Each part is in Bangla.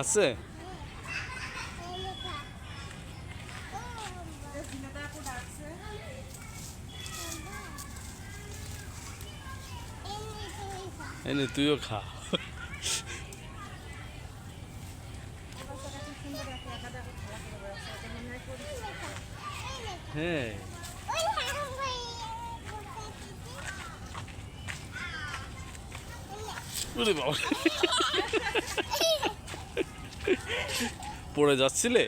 আছে এনে তুইও খা। হ্যাঁ পড়ে যাচ্ছিলে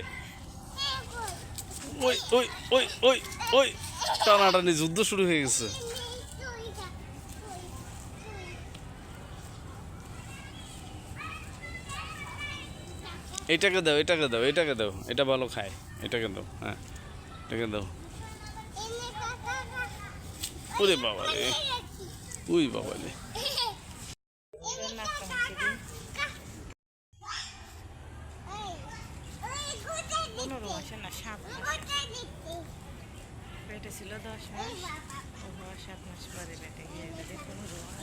ওই ওই ওই ওই ওই টানাটানি যুদ্ধ শুরু হয়ে গেছে। এটাকে দাও এটাকে দাও এটাকে দাও, এটা ভালো খায়, এটাকে দাও। হ্যাঁ এটাকে দাও। ওরে বাবা রে, উই বাবা রে। পেটে ছিল 10 মাস, 7 মাস পরে পেটে গিয়ে 15 মাস।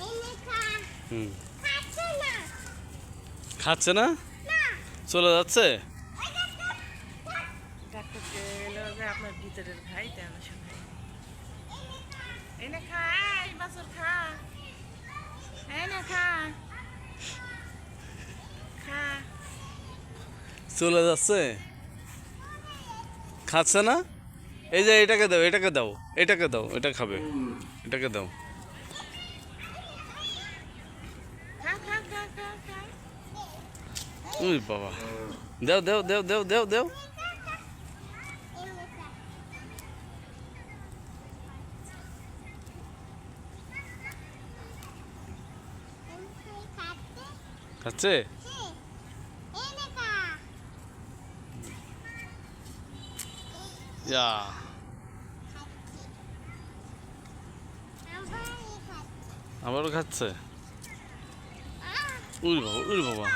খাচ্ছে না, চলে যাচ্ছে। ডাক্তারকে এলো যে আপনার ভিতরের ভাই তেমন সময় এনে খা, এই বাছর খা, এনে খা খা। চলে যাচ্ছে, খাচ্ছে না। এই যে এটাকে দাও এটাকে দাও এটাকে দাও, এটা খাবে, এটাকে দাও। উই বাবা, দেও দেও দেও দেও দেও দেও। খাচ্ছে ইয়া, আবারও খাচ্ছে। উই বাবা উই বাবা,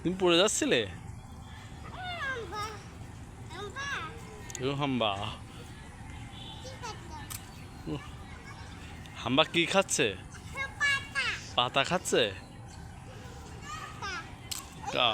তুমি পড়ে যাচ্ছিলে। হাম্বা, হাম্বা কি খাচ্ছে? পাতা খাচ্ছে। কা